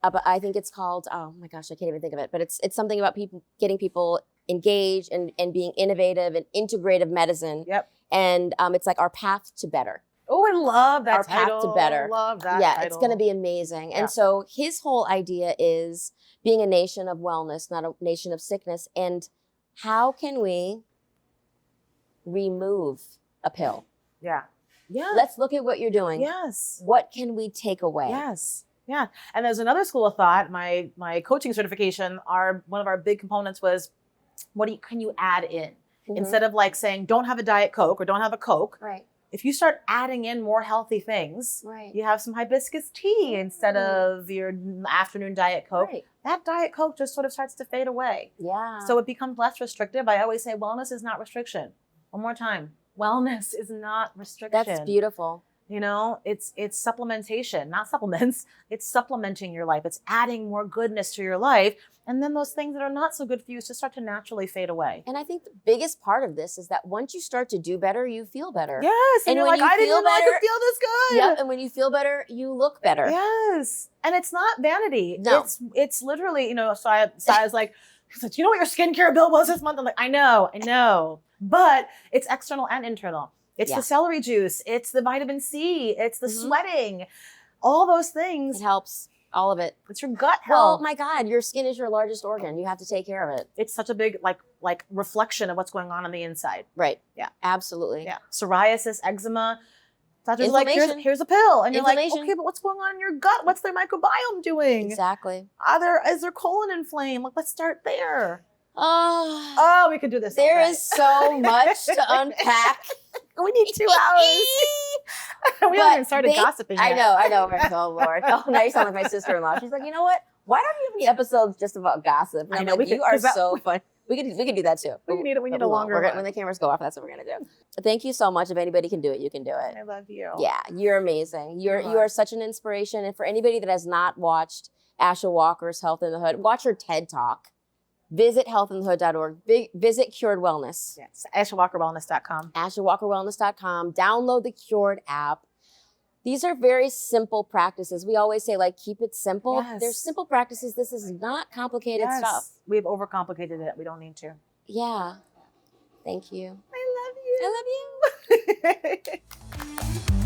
I think it's called, oh my gosh, I can't even think of it, but it's something about people getting people engaged and being innovative and integrative medicine. Yep. And it's like our path to better. Oh, I love that Our path to title. better. Love that Yeah, title. it's going to be amazing. Yeah. And so his whole idea is being a nation of wellness, not a nation of sickness. And how can we remove a pill? Yeah. Yeah. Let's look at what you're doing. Yes. What can we take away? Yes. Yeah. And there's another school of thought. My coaching certification, one of our big components was can you add in? Mhm. Instead of like saying, don't have a Diet Coke or don't have a Coke. Right. If you start adding in more healthy things, Right. you have some hibiscus tea instead of your afternoon Diet Coke. Right. That Diet Coke just sort of starts to fade away. Yeah. So it becomes less restrictive. I always say wellness is not restriction. One more time. Wellness is not restriction. That's beautiful. You know, it's supplementation, not supplements. It's supplementing your life. It's adding more goodness to your life. And then those things that are not so good for you just start to naturally fade away. And I think the biggest part of this is that once you start to do better, you feel better. Yes. And you're when like, I didn't feel even know I better- could feel this good. Yep. And when you feel better, you look better. Yes. And it's not vanity. No. It's literally, you know, so I was like, he's like, do you know what your skincare bill was this month? I'm like, I know. But it's external and internal. It's Yeah. the celery juice. It's the vitamin C. It's the Mhm. sweating. All those things. It helps. All of it. It's your gut Well, health. my God, your skin is your largest organ. You have to take care of it. It's such a big like reflection of what's going on the inside. Right. Yeah. Absolutely. Yeah. Psoriasis, eczema. Doctor's like, Inflammation. here's a pill. And you're like, Inflammation. okay, but what's going on in your gut? What's their microbiome doing? Exactly. Is their colon inflamed? Like, let's start there. Oh, Oh, we could do this. all there day. is so much to unpack. We need 2 hours. we haven't even started gossiping yet. I know. Oh, Lord. Oh, now you sound like my sister-in-law. She's like, you know what? Why don't you have any episodes just about gossip? And I I'm know, like, we could- you are 'cause that- so fun. We could do that too. We need a But longer when one. the cameras go off, that's what we're gonna do. Thank you so much. If anybody can do it, you can do it. I love you. Yeah, you're amazing. You are. are such an inspiration. And for anybody that has not watched Asha Walker's Health in the Hood, watch her TED Talk. Visit healthinthehood.org. Visit Cured Wellness. Yes. AshaWalkerWellness.com. AshaWalkerWellness.com. Download the Cured app. These are very simple practices. We always say, like, keep it simple. Yes. They're simple practices. This is not complicated stuff. We've overcomplicated it. We don't need to. Yeah. Thank you. I love you. I love you.